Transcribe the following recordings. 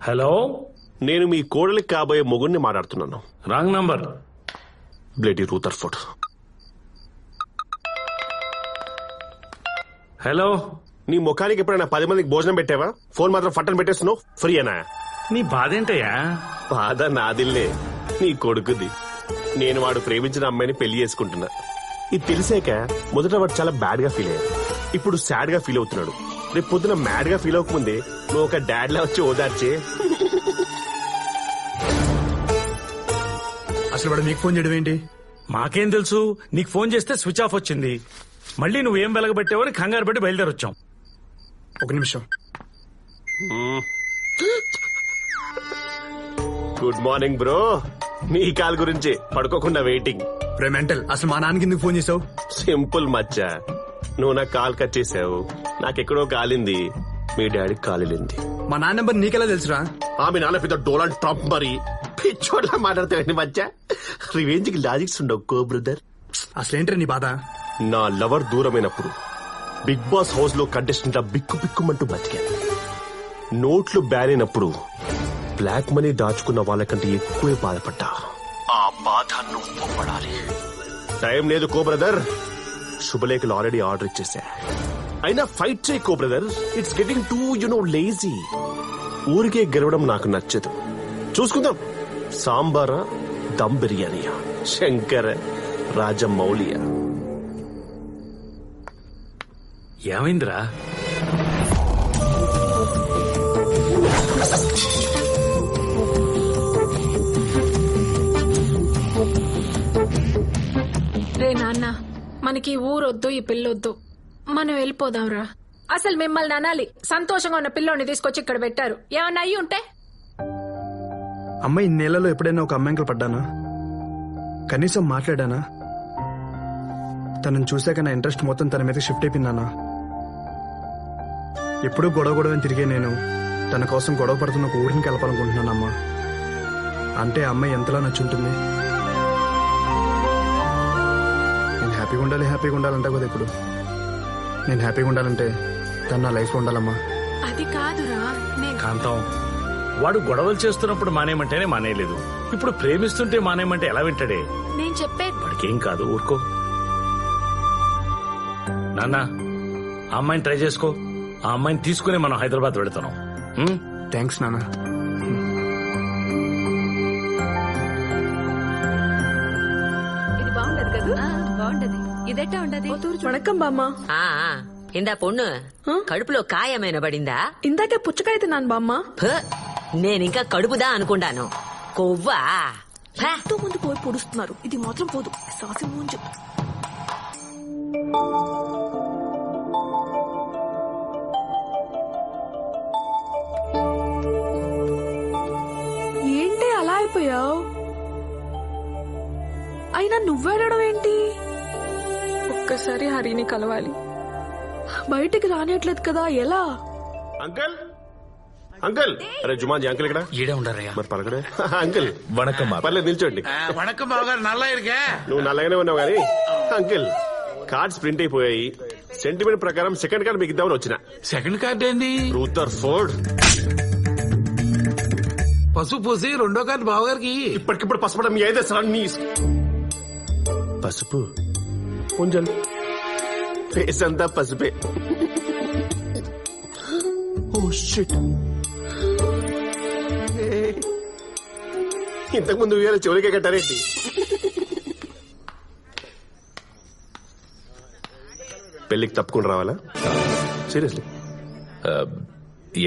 Hello, నేను మీ కోడలికి కాబోయే మొగుడిని మాట్లాడుతున్నాను. Wrong number. బ్లేడీ రూథర్ఫోర్డ్. హలో, నీ ముఖానికి ఎప్పుడైనా 10 మందికి భోజనం పెట్టావా? ఫోన్ మాత్రం ఫట్టని పెట్టేస్తున్నావు. ఫ్రీ అనా? నీ బాధ ఏంటయ్యా? బాధ నాదిల్లే, నీ కొడుకుది. నేను వాడు ప్రేమించిన అమ్మాయిని పెళ్లి చేసుకుంటున్నా. ఇది తెలిసాక మొదట వాడు చాలా బ్యాడ్ గా ఫీల్ అయ్యాడు. ఇప్పుడు సాడ్ గా ఫీల్ అవుతున్నాడు. రేపు పొద్దున మ్యాడ్ గా ఫీల్ అవ్వకముందే నువ్వు ఒక డాడ్ లా వచ్చి ఓదార్చే. అసలు వాడు నీకు ఫోన్ చేయడం ఏంటి? మాకేం తెలుసు? నీకు ఫోన్ చేస్తే స్విచ్ ఆఫ్ వచ్చింది. మళ్ళీ నువ్వేం వెలగబెట్టావని కంగారు పట్టి బయలుదేరొచ్చాం. ఒక నిమిషం. Good morning bro. నీ కాల్ గురించి పడుకోకుండా వెయిటింగ్. రే మెంటల్, అసలు మా నాన్నకి ఎందుకు ఫోన్ చేసావు? సింపుల్ మచ్చా, నువ్వు నాకు కాల్ కట్ చేసావు, నాకెక్కడో కాలింది, మీ డాడీకి కాలింది. మా నాన్న నెంబర్ నీకెలా తెలుసురా? మీ నాన్న పెద్ద డొనాల్డ్ ట్రంప్ మరి. పిచ్చోడ్లా మాట్లాడతావండి మచ్చా. రివెంజ్ కి లాజిక్స్ ఉండవు కో బ్రదర్. అసలేంట్రా నీ బాధ? నా లవర్ దూరమైనప్పుడు బిగ్ బాస్ హౌస్ లో కంటెస్టెంట్ బిక్కు బిక్కుమంటూ బతికాను. నోట్లు బ్యాన్ అయినప్పుడు బ్లాక్ మనీ దాచుకున్న వాళ్ళకంటే ఎక్కువే బాధపడ్డా. ఆ బాధ నువ్వు పడాలి. టైం లేదు కో బ్రదర్. శుభలేఖలు ఆల్రెడీ ఆర్డర్ ఇచ్చేసా. అయినా ఫైట్ చేయి కో brother. It's getting too lazy. ఊరికే గెలవడం నాకు నచ్చదు. చూసుకుందాం. సాంబారా, దమ్ బిర్యానీయా, శంకర రాజమౌళియా? ఏమైందిరా? రే నాన్న, మనకి ఊరొద్దు, ఈ పిల్లొద్దు, మనం వెళ్ళిపోదాంరా. అసలు మిమ్మల్ని అనాలి, సంతోషంగా ఉన్న పిల్లోని తీసుకొచ్చి ఇక్కడ పెట్టారు. ఏమన్నా అయ్యి ఉంటే? అమ్మ, ఇన్నేళ్లలో ఎప్పుడైనా ఒక అమ్మాయికి పడ్డానా? కనీసం మాట్లాడానా? తనని చూశాక నా ఇంట్రెస్ట్ మొత్తం తన మీద షిఫ్ట్ అయిపోయిందానా? ఎప్పుడూ గొడవ తిరిగే నేను తన కోసం గొడవ పడుతున్న ఒక ఊరిని కలపాలనుకుంటున్నానమ్మా. అంటే ఆ అమ్మాయి ఎంతలా నచ్చుంటుంది? నేను హ్యాపీగా ఉండాలంటే కదా. ఇప్పుడు నేను హ్యాపీగా ఉండాలంటే తను నా లైఫ్లో ఉండాలమ్మా. అది కాదురా. కాంతం, వాడు గొడవలు చేస్తున్నప్పుడు మానేయమంటేనే మానేయలేదు. ఇప్పుడు ప్రేమిస్తుంటే మానేయమంటే ఎలా వింటాడే? నేను చెప్పేది వాడికేం కాదు, ఊరుకో. నాన్న, ఆ అమ్మాయిని ట్రై చేసుకో. ఆ అమ్మాయిని తీసుకుని మనం హైదరాబాద్ వెళుతున్నాం. థ్యాంక్స్ నాన్న. ఇది బాగుండదు కదా? బాగుండది. ఇదెట్టా ఉండదు? వణకం బామ్మ. ఇందా పొన్ను, కడుపులో కాయమైన పడిందా? ఇందాకే పుచ్చకాయ తిన్నాను బామ్మ. నేనింకా కడుపుదా అనుకుంటాను. కొవ్వా? ఎంతో మంది పోయి పొడుస్తున్నారు, ఇది మాత్రం పోదు. సాసి మూంజు. ఏంటి అలా అయిపోయావు? అయినా నువ్వేడడం ఏంటి? ఒక్కసారి హరిని కలవాలి. బయటికి రానియట్లేదు కదా, ఎలా? Uncle uncle. అరే జుమాన్ అంకల్ ఇక్కడ ఈడే ఉండరయ్యా. మరి పలకడే. అంకుల్ వణకం. పర్లేదు నిల్చోండి. వణకం బావగారు, నల్ల ఇరుకే. నువ్వు నల్లగానే ఉన్నావు కానీ అంకుల్, కార్డ్స్ ప్రింట్ అయిపోయాయి. సెంటిమెంట్ ప్రకారం సెకండ్ కార్డ్ మీకు ఇద్దామని వచ్చిన. సెకండ్ కార్డ్ ఏంది? రూథర్ఫోర్డ్. పసుపు పూసి రెండో కార్డు బావగారికి. ఇప్పటికిప్పుడు పసుపడం మీ అయితే సార్. నీ పసుపు కొంచెం ఫేస్ అంతా పసుపే. Oh shit. ఇంతకుముందు వేరే చెవులకే కట్టారేంటి? పెళ్లికి తప్పుకుని రావాలా? సీరియస్లీ?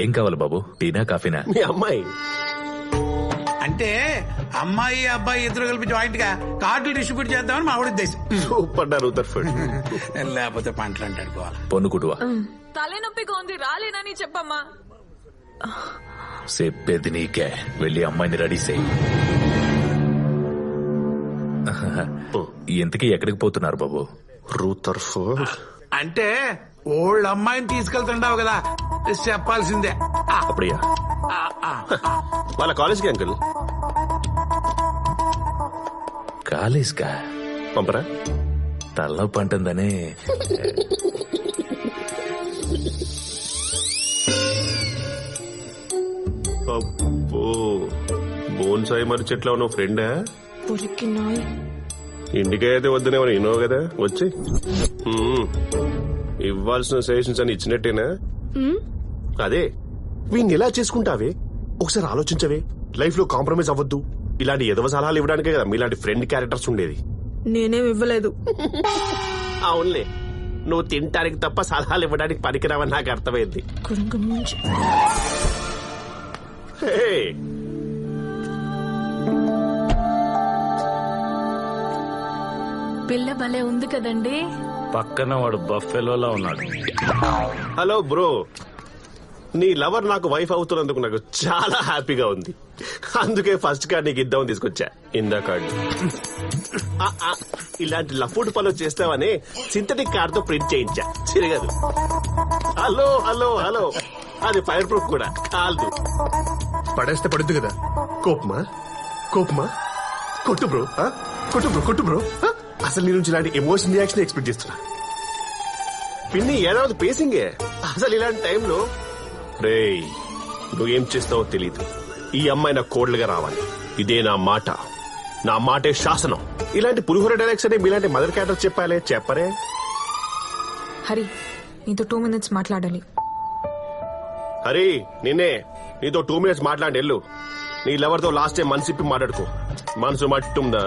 ఏం కావాలి బాబు? టీనా, కాఫీనా? మీ అమ్మాయి అంటే అమ్మాయి అబ్బాయి ఇద్దరు కలిపి జాయింట్ గా కార్డులు డిస్ట్రిబ్యూట్ చేద్దామని మా ఆవిడ ఉద్దేశం. Super Rutherford. లేకపోతే పంటలు అంటే అనుకోవాలి. పొన్నుకుటువా? తలనొప్పిగా ఉంది, రాలేనని చెప్పమ్మా. చెప్పేది నీకే. వెళ్ళి అమ్మాయిని రెడీ చేయి. ఇంతకీ ఎక్కడికి పోతున్నారు బాబు? రూథర్ఫోర్డ్ అంటే ఓల్డ్ అమ్మాయిని తీసుకెళ్తుండవు కదా, చెప్పాల్సిందే. అప్పుడయ్యా వాళ్ళ కాలేజ్కి అంకుల్. కాలేజ్కా? పంపరా? తలనొప్పి అంటుందనే. అబ్బో బోన్సాయి మరి చెట్ల ఉన్న ఫ్రెండా? పొరికినాయి. ఇండికా అయితే వద్దనే మనం విన్నావు కదా, వచ్చి ఇవ్వాల్సిన సజెషన్స్ అని ఇచ్చినట్టేనా? అదే వీడిని ఎలా చేసుకుంటావే ఒకసారి ఆలోచించవే. లైఫ్ లో కాంప్రమైజ్ అవ్వద్దు. ఇలాంటి ఎదవ సలహాలు ఇవ్వడానికే కదా మీలాంటి ఫ్రెండ్ క్యారెక్టర్స్ ఉండేది. నేనేం ఇవ్వలేదు. అవునులే, నువ్వు తినటానికి తప్ప సలహాలు ఇవ్వడానికి పనికిరావని నాకు అర్థమైంది. హే, పిల్ల భలే ఉంది కదండి. పక్కన వాడు బఫెలోలా ఉన్నాడు. హలో బ్రో, నీ లవర్ నాకు వైఫ్ అవుతున్నందుకు నాకు చాలా హ్యాపీగా ఉంది. అందుకే ఫస్ట్ కార్డ్ నీకు ఇద్దామని తీసుకొచ్చా. ఇందా కార్డు. ఇలాంటి లఫుడ్ పనులు చేస్తావని సింథటిక్ కార్డ్ తో ప్రింట్ చేయించా. తిరగదు. హలో హలో హలో, అది ఫైర్ ప్రూఫ్ కూడా కాదు. పడేస్తే పడుద్ది కదా. కోపమా కోపమా? కొట్టు బ్రో, కొట్టు బ్రో, కొట్టు బ్రో. అసలు నీ నుంచి ఇలాంటి ఎమోషన్ రియాక్షన్ ఎక్స్పెక్ట్ చేస్తున్నా. పిన్ని ఏడాది పేసింగే. అసలు ఇలాంటి టైంలో రేయ్ నువ్వేం చేస్తావో తెలీదు. ఈ అమ్మాయి నా కోడలుగా రావాలి. ఇదే నా మాట. నా మాటే శాసనం. ఇలాంటి పులిహోర డైరెక్ట్స్ అని మీలాంటి మదర్ క్యారెక్టర్ చెప్పాలే, చెప్పరే. హరి, నీతో 2 minutes మాట్లాడాలి. హరి, నిన్నే నీతో 2 minutes మాట్లాడి వెళ్ళు. నీ లవర్ తో లాస్ట్ టైం మనసిప్పి మాట్లాడుకో. మనసు మట్టుందా?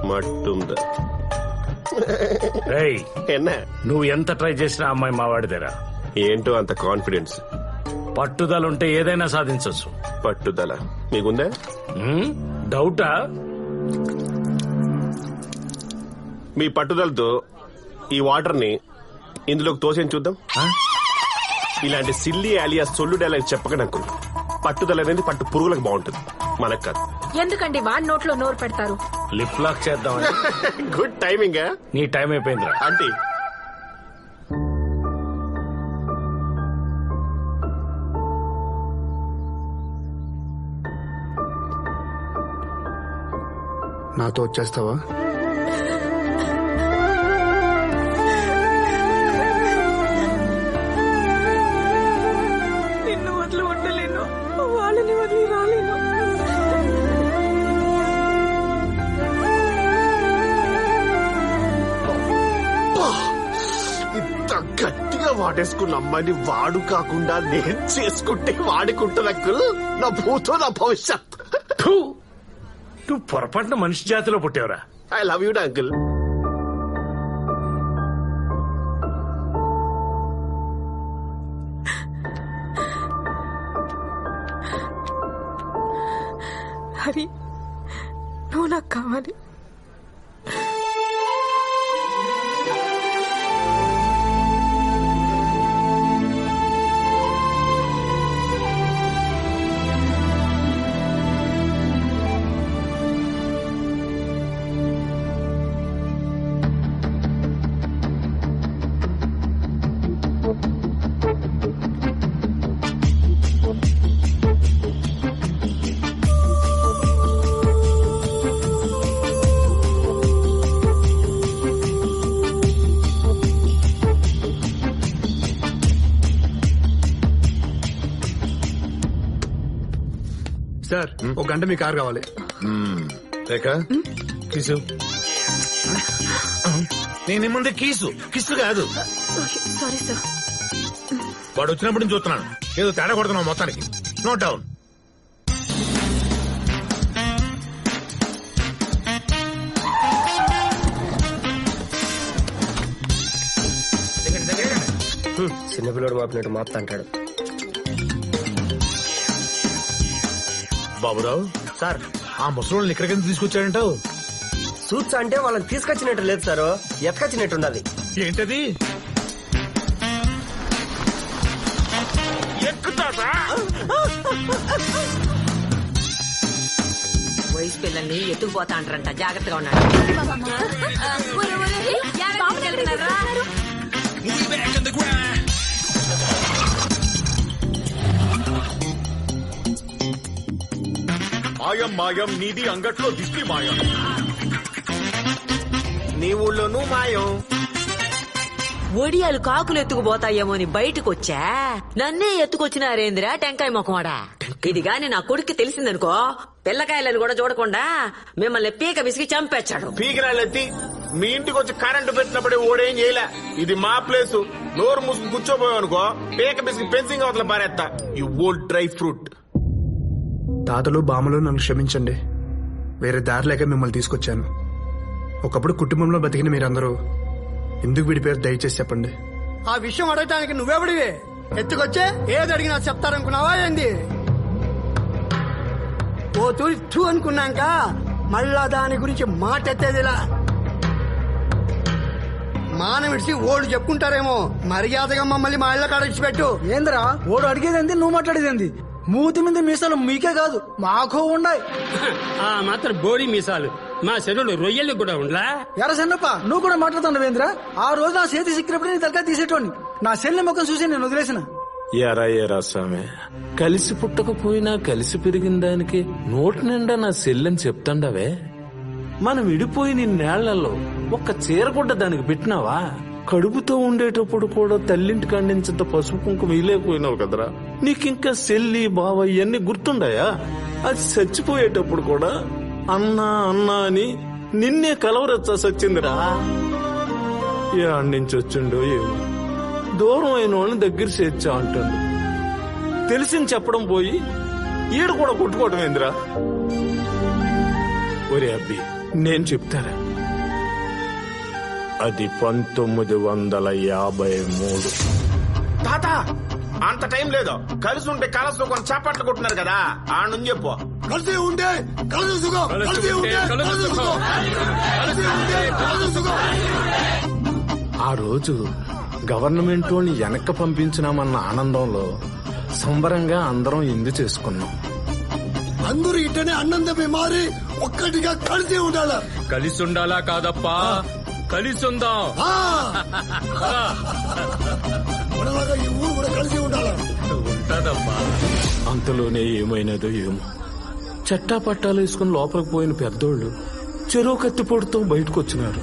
మట్టుందా? రేయ్, ఎన్నా నువ్వు ఎంత ట్రై చేసినా అమ్మాయి మావాడిదేరా. ఏంటో అంత కాన్ఫిడెన్స్? పట్టుదలుంటే ఏదైనా సాధించొచ్చు. పట్టుదల మీకుందా? డౌటా? మీ పట్టుదలతో ఈ వాటర్ ని ఇందులోకి తోసేని చూద్దాం. ఇలాంటి సిల్లీ ఆలియా సొల్లు డైలాగ్ చెప్పకండి అంకుల్. పట్టుదల అనేది పట్టు పురుగులకు బాగుంటుంది, మనకు కాదు. ఎందుకండి వాడి నోట్లో నోరు పెడతారు? లిప్ లాక్ చేద్దామని. Good timing. నీ టైం అయిపోయిందిరా. ఆంటీ నాతో వచ్చేస్తావా? నిన్ను వదిలి ఉండలేను, వాళ్ళని వదిలి రాలేను. ఇంత గట్టిగా వాడేసుకున్న అమ్మాయిని వాడు కాకుండా నేను చేసుకుంటే వాడుకుంటున్నా అంకుల్. నా భూతో నా భవిష్యత్. నువ్వు పొరపాటున మనిషి జాతిలో పుట్టావురా. I love you uncle. Hari, నువ్వు నాకు కావాలి. సార్, ఒక గంట మీ కార్ కావాలి. కీసు నేనేముంది? కిస్సు కాదు. Sorry sir. వాడు వచ్చినప్పుడు నుంచి చూస్తున్నాను, ఏదో తేడా కొడుతున్నావు మొత్తానికి. Note down. చిన్నపిల్లడు మాపినట్టు మాత్త అంటాడు. బాబురావు సార్, ఆ ముసలోళ్ళని ఇక్కడికి తీసుకొచ్చాడంటావు? సూట్స్ అంటే వాళ్ళని తీసుకొచ్చినట్టు లేదు సార్, ఎత్తుకొచ్చినట్టు ఉన్నది. ఏంటది? వయసు పిల్లల్ని ఎత్తుకుపోతా అంటారంట, జాగ్రత్తగా ఉన్నాడు. మాయం మాయం నీది అంగట్లో దిష్టి మాయం. నీ ఊళ్ళోనూ మాయం. ఒడియాలు కాకులు ఎత్తుకుపోతాయేమో అని బయటకు వచ్చా. నన్నే ఎత్తుకొచ్చినారేందిరా టెంకాయ మొఖమాడా. ఇది గాని నా కొడుక్కి తెలిసిందనుకో పిల్లకాయలను కూడా చూడకుండా మిమ్మల్ని పీక విసిగి చంపేచ్చాడు. పీకిరాళ్ళెత్తి మీ ఇంటికి వచ్చి కరెంటు పెట్టినప్పుడే ఓడేం చేయలే. ఇది మా ప్లేస్. నోరు మూసుకు కూర్చోపోయావనుకో పీక బిసికి పెన్సింగ్ అవతల పారేస్తా. You old dry fruit. తాతలు బామ్మలు నన్ను క్షమించండి. వేరే దారి లేక మిమ్మల్ని తీసుకొచ్చాను. ఒకప్పుడు కుటుంబంలో బతికిన మీరందరూ ఎందుకు విడిపోయారు దయచేసి చెప్పండి. ఆ విషయం అడగటానికి నువ్వెవడివి? ఎత్తుకొచ్చే ఏది అడిగినా చెప్తారనుకున్నావా ఏంది? ఓ తూ అనుకున్నాక మళ్ళా దాని గురించి మాటెత్తేదిలా. మానవిడిచి ఓడు చెప్పుకుంటారేమో. మర్యాదగా మమ్మల్ని మా ఇళ్ళ కాడచ్చి పెట్టు. ఏంద్రా ఓడు అడిగేదేంది, నువ్వు మాట్లాడేదేంది? మూతి మీద మీసాలు మీకే కాదు మాకో ఉన్నాయి. ఆ మాత్రం బోడి మీసాలు మా చెరువులు రొయ్యలు కూడా ఉండలా? ఎర సన్నప్ప నువ్వు కూడా మాట్లాడుతున్నావేంద్రా? ఆ రోజు నా చేతి సిక్కినప్పుడు నీ తలకా తీసేటోని. నా చెల్లి ముఖం చూసి నేను వదిలేసిన. ఎరా స్వామి, కలిసి పుట్టకపోయినా కలిసి పెరిగిన దానికి నోటి నిండా నా సెల్లని చెప్తాండవే. మనం విడిపోయిన నేళ్లలో ఒక్క చీరగుడ్డ దానికి పెట్టినావా? కడుపుతో ఉండేటప్పుడు కూడా తల్లింటి కండించేంత పసుపు కుంకుమ వేయలేకపోయినావు కదరా. నీకింకా సెల్లి బావ ఇవన్నీ గుర్తుండాయా? అది చచ్చిపోయేటప్పుడు కూడా అన్నా అన్నా అని నిన్నే కలవరచ్చా సచ్చిందిరా. ఏడు నుంచి వచ్చిండో ఏమో దూరం అయిన వాళ్ళని దగ్గర చేర్చా అంటాడు. తెలిసింది చెప్పడం పోయి ఈడు కూడా కొట్టుకోవటం ఏందిరా? ఒరే అబ్బి, నేను చెప్తారా, అది 1953. తాత అంత టైం లేదు. కలిసి ఉంటే కలసు కొన్ని చప్పట్లు కొట్టున్నారు కదా, ఆ నుంచి చెప్పు. కలిసి ఉంటే కలిసి సుఖం, కలిసి ఉంటే కలిసి సుఖం, కలిసి ఉంటే కలిసి సుఖం. ఆ రోజు గవర్నమెంట్ వాళ్ళని వెనక్కి పంపించినామన్న ఆనందంలో సంబరంగా అందరం ఇందు చేసుకున్నాం. అందరూ ఇట్టనే అన్నందమే మారి ఒక్కటిగా కలిసి ఉండాలా. కలిసి ఉండాలా కాదప్పా, కలిసి ఉందాం. మనలాగా ఈ ఊరు కూడా కలిసి ఉండాలా. ఉంటదప్పా. అంతలోనే ఏమైనదో ఏమో, చట్టా పట్టాలు వేసుకుని లోపలికి పోయిన పెద్దోళ్ళు చెరువు కత్తిపోటుతో బయటకు వచ్చినారు.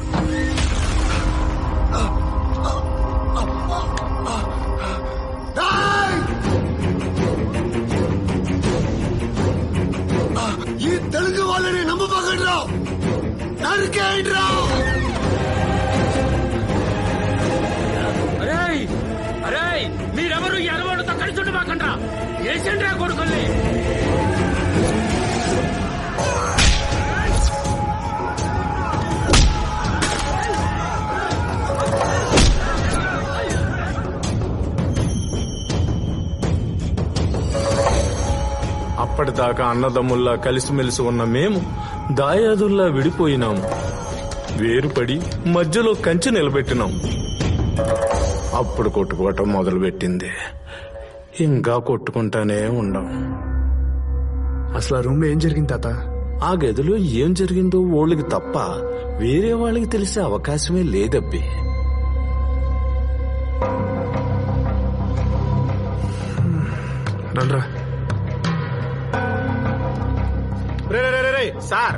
ఈ తెలుగు వాళ్ళని నమ్మకండి రా, నరికేయండి రా. అరే మీరెవరు ఎలవాళ్ళతో కలిసి ఉండమాకండ్రా. ఏసండ్రా కొడుకుల్ని. అప్పటిదాకా అన్నదమ్ముల్లా కలిసిమెలిసి ఉన్న మేము దాయాదుల్లా విడిపోయినాము. వేరుపడి మధ్యలో కంచె నిలబెట్టినాం. అప్పుడు కొట్టుకోవటం మొదలుపెట్టింది. ఇంకా కొట్టుకుంటానే ఉండం. అసలు ఆ రూమ్ లో ఏం జరిగింది తాత? ఆ గదిలో ఏం జరిగిందో వాళ్ళకి తప్ప వేరే వాళ్ళకి తెలిసే అవకాశమే లేదబ్బి. రండ్రా. సార్